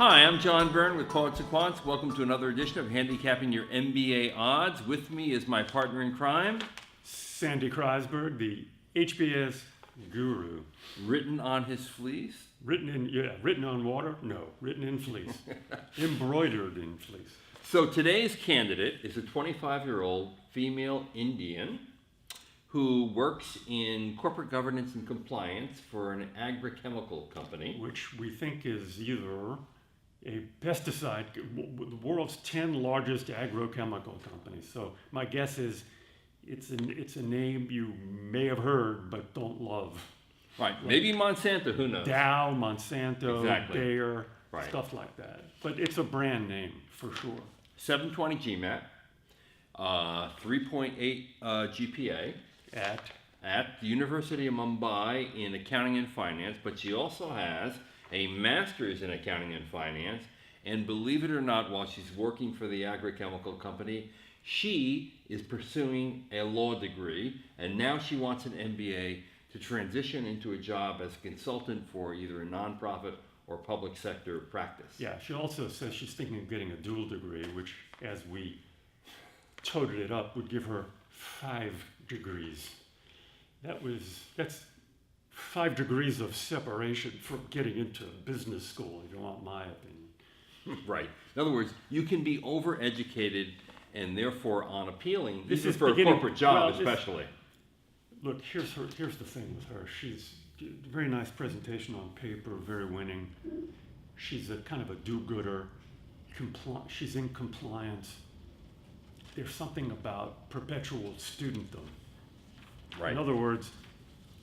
Hi, I'm John Byrne with Quants and Quants. Welcome to another edition of Handicapping Your MBA Odds. With me is my partner in crime, Sandy Kreisberg, the HBS guru. written on his fleece. Written on water? No, written in fleece. Embroidered in fleece. So today's candidate is a 25-year-old female Indian who works in corporate governance and compliance for an agri-chemical company. Which we think is either a pesticide, the world's 10 largest agrochemical companies. So my guess is it's a name you may have heard but don't love. Right, maybe Monsanto, who knows? Dow, Monsanto, Exactly. Bayer, Right. stuff like that. But it's a brand name for sure. 720 GMAT, 3.8 GPA at the University of Mumbai in accounting and finance, but she also has a master's in accounting and finance. And believe it or not, while she's working for the agri-chemical company, she is pursuing a law degree, and now she wants an MBA to transition into a job as a consultant for either a nonprofit or public sector practice. Yeah, she also says she's thinking of getting a dual degree, which, as we toted it up, would give her 5 degrees. That's 5 degrees of separation from getting into business school, if you want my opinion. Right. In other words, you can be overeducated and therefore unappealing, This even is for a beginning- corporate job well, especially. Look, here's the thing with her. She's a very nice presentation on paper, very winning. She's a kind of a do-gooder. She's in compliance. There's something about perpetual studentdom. Right. In other words,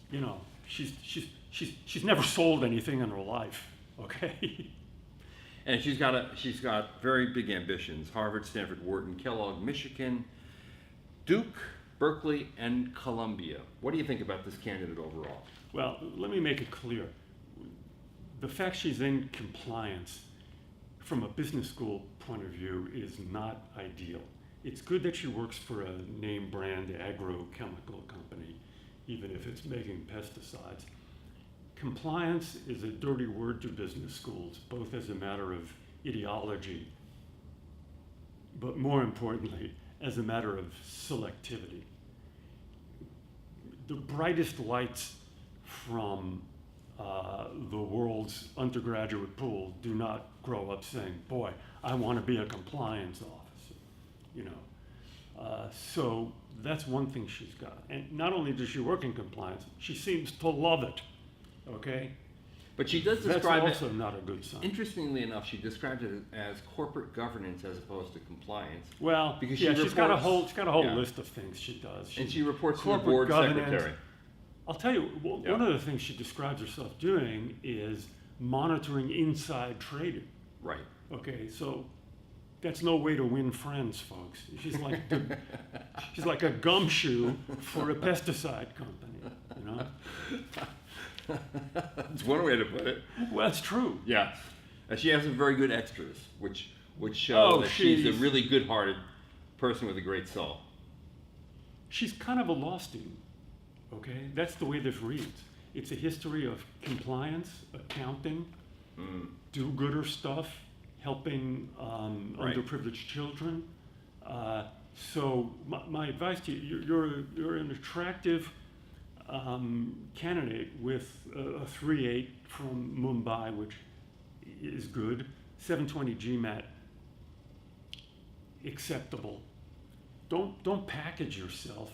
you know, she's never sold anything in her life. Okay. And she's got very big ambitions: Harvard, Stanford, Wharton, Kellogg, Michigan, Duke, Berkeley, and Columbia. What do you think about this candidate overall? Well, let me make it clear. The fact she's in compliance from a business school point of view is not ideal. It's good that she works for a name brand agrochemical company, even if it's making pesticides. Compliance is a dirty word to business schools, both as a matter of ideology, but more importantly, as a matter of selectivity. The brightest lights from the world's undergraduate pool do not grow up saying, boy, I want to be a compliance officer, you know. So that's one thing she's got. And not only does she work in compliance, she seems to love it, okay? But she does That's describe also it, not a good sign. interestingly enough, she describes it as corporate governance as opposed to compliance. Well, because yeah, she she's got a reports- whole yeah. list of things she does. And she reports to the corporate board governance. secretary. I'll tell you, Yeah. one of the things she describes herself doing is monitoring inside trading. Right. Okay, so that's no way to win friends, folks. She's like a gumshoe for a pesticide company, you know? That's one way to put it. Well, that's true. Yeah. And she has some very good extras, which show that she's a really good-hearted person with a great soul. She's kind of a law student, okay? That's the way this reads. It's a history of compliance, accounting, do-gooder stuff, helping Right. underprivileged children. So my advice to you, you're an attractive candidate with a 3.8 from Mumbai, which is good. 720 GMAT, acceptable. Don't package yourself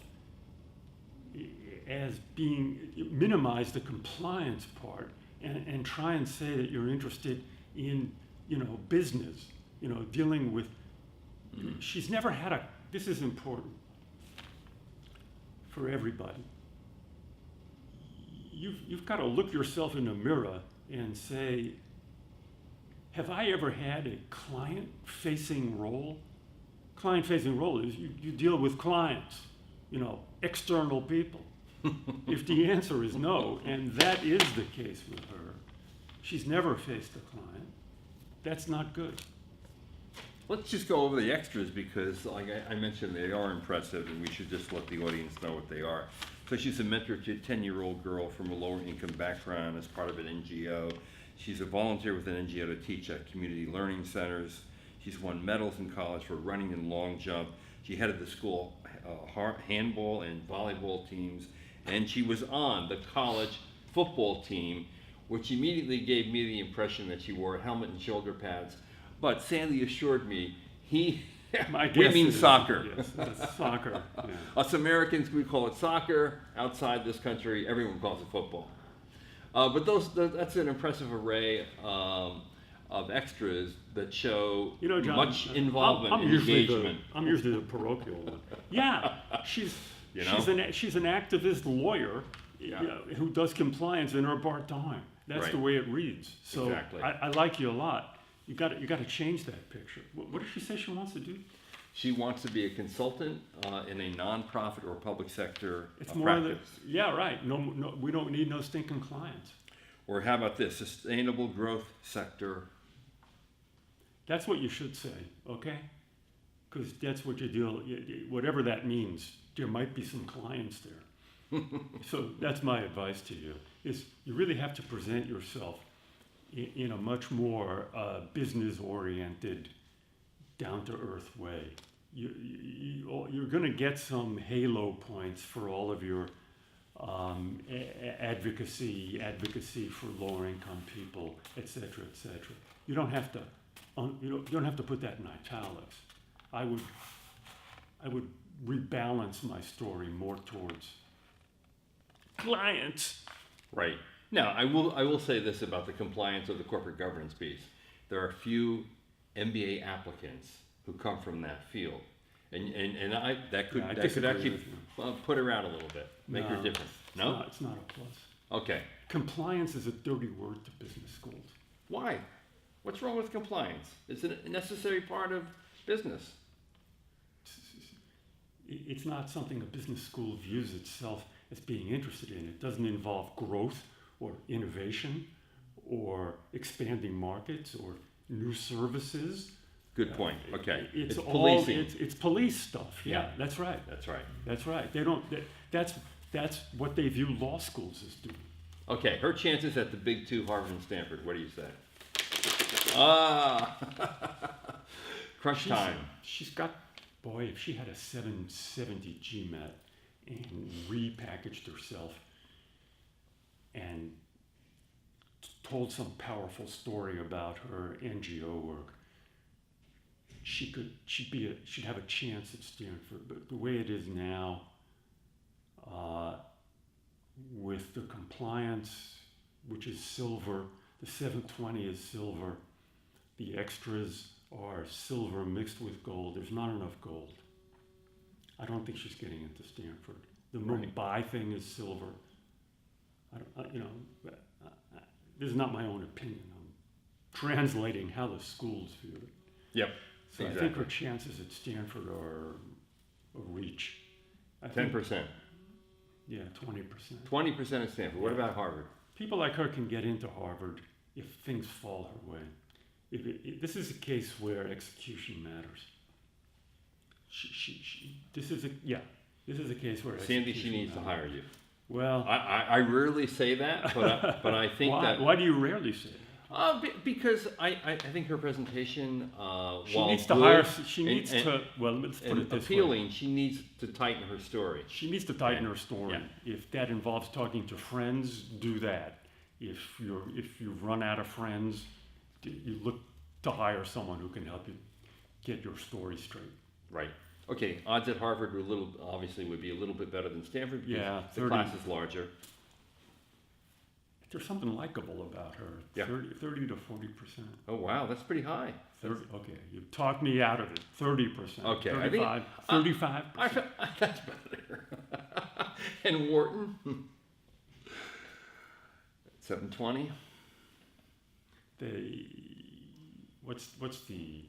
as minimize the compliance part and try and say that you're interested in, you know, business, you know, dealing with, she's never had this is important for everybody. You've got to look yourself in the mirror and say, have I ever had a client-facing role? Client-facing role is you deal with clients, you know, external people. If the answer is no, and that is the case with her, she's never faced a client, that's not good. Let's just go over the extras because, like I mentioned, they are impressive, and we should just let the audience know what they are. So she's a mentor to a 10-year-old girl from a lower income background as part of an NGO. She's a volunteer with an NGO to teach at community learning centers. She's won medals in college for running and long jump. She headed the school handball and volleyball teams, and she was on the college football team, which immediately gave me the impression that she wore a helmet and shoulder pads. But Sandy assured me we mean soccer. Yes, it's soccer. Yeah. Us Americans, we call it soccer. Outside this country, everyone calls it football. But that's an impressive array of extras that show John, much involvement and engagement. I'm usually the parochial one. Yeah, she's an activist lawyer who does compliance in her part-time. That's the way it reads. So exactly. I like you a lot. You got to change that picture. What does she say she wants to do? She wants to be a consultant in a nonprofit or public sector It's more practice. Right. No, we don't need no stinking clients. Or how about this? Sustainable growth sector. That's what you should say, okay? Because that's what you deal. Whatever that means, there might be some clients there. So that's my advice to you: is you really have to present yourself in a much more business-oriented, down-to-earth way. You're going to get some halo points for all of your advocacy for lower-income people, et cetera, et cetera. You don't have to. You don't have to put that in italics. I would rebalance my story more towards clients. Right. Now, I will say this about the compliance of the corporate governance piece. There are few MBA applicants who come from that field, and that could actually put her out a little bit, make her different. No, it's not a plus. Okay. Compliance is a dirty word to business schools. Why? What's wrong with compliance? It's a necessary part of business. It's not something a business school views itself as being interested in. It doesn't involve growth or innovation or expanding markets or new services. Good point. Okay. It's policing. It's police stuff. Yeah, that's right. That's right. That's right. That's what they view law schools as doing. Okay. Her chances at the big two, Harvard and Stanford. What do you say? Crunch time. She's got, boy, if she had a 770 GMAT and repackaged herself and told some powerful story about her NGO work, she'd have a chance at Stanford. But the way it is now, with the compliance, which is silver, the 720 is silver, the extras are silver mixed with gold. There's not enough gold. I don't think she's getting into Stanford. The Mumbai thing is silver. This is not my own opinion. I'm translating how the schools view it. Yep. So exactly. I think her chances at Stanford are a reach. 10%. Yeah, 20%. 20% at Stanford. What about Harvard? People like her can get into Harvard if things fall her way. This is a case where execution matters. This is a case where Sandy, she needs to hire you. Well, I rarely say that, but I think that. Why do you rarely say that? Because I think her presentation, she needs to hire. She needs to. Well, let's put it this appealing. way. She needs to tighten her story. She needs to tighten her story. Yeah. If that involves talking to friends, do that. If you run out of friends, you look to hire someone who can help you get your story straight. Right. Okay. Odds at Harvard would be a little bit better than Stanford. Because the class is larger. There's something likable about her. Yeah. 30 to 40%. Oh wow, that's pretty high. 30, okay, you talked me out of it. 30%. Okay, 35. 35%. That's better. And Wharton, 720. What's the?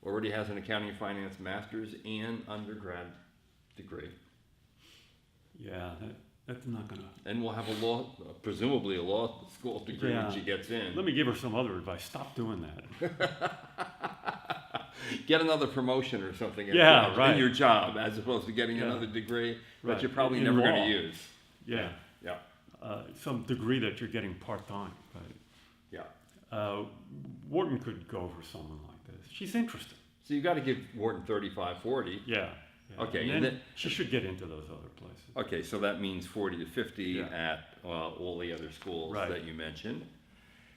Already has an accounting and finance master's and undergrad degree. Yeah, that's not gonna. And we'll have presumably a law school degree when she gets in. Let me give her some other advice. Stop doing that. Get another promotion or something in your job, as opposed to getting another degree that you're probably never going to use. Yeah. Yeah. Some degree that you're getting part-time. Right. Yeah. Wharton could go for someone like this. She's interesting. So you got to give Wharton 35, 40. Yeah. Okay, And and then then- she should get into those other places. Okay, so that means 40 to 50 Yeah. at all the other schools Right. that you mentioned.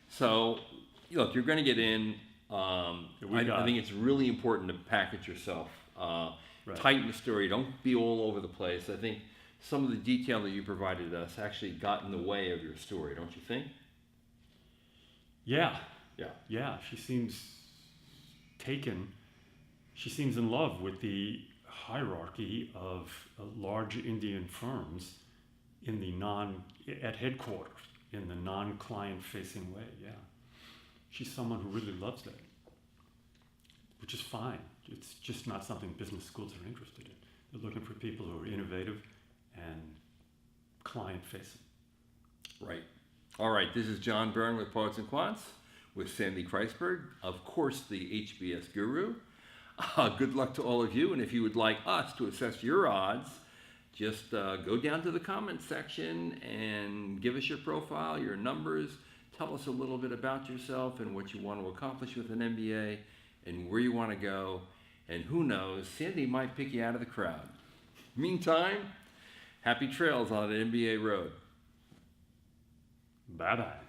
So, look, you're going to get in. I think it's really important to package yourself. Right. Tighten the story. Don't be all over the place. I think some of the detail that you provided us actually got in the way of your story, don't you think? Yeah. Yeah. Yeah, she seems taken. She seems in love with the hierarchy of large Indian firms in the at headquarters, in the non-client facing way. Yeah. She's someone who really loves that, which is fine. It's just not something business schools are interested in. They're looking for people who are innovative and client facing. Right. All right, this is John Byrne with Poets and Quants with Sandy Kreisberg, of course, the HBS guru. Good luck to all of you, and if you would like us to assess your odds, just go down to the comments section and give us your profile, your numbers, tell us a little bit about yourself and what you want to accomplish with an MBA and where you want to go, and who knows, Sandy might pick you out of the crowd. Meantime, happy trails on an MBA road. Bye-bye.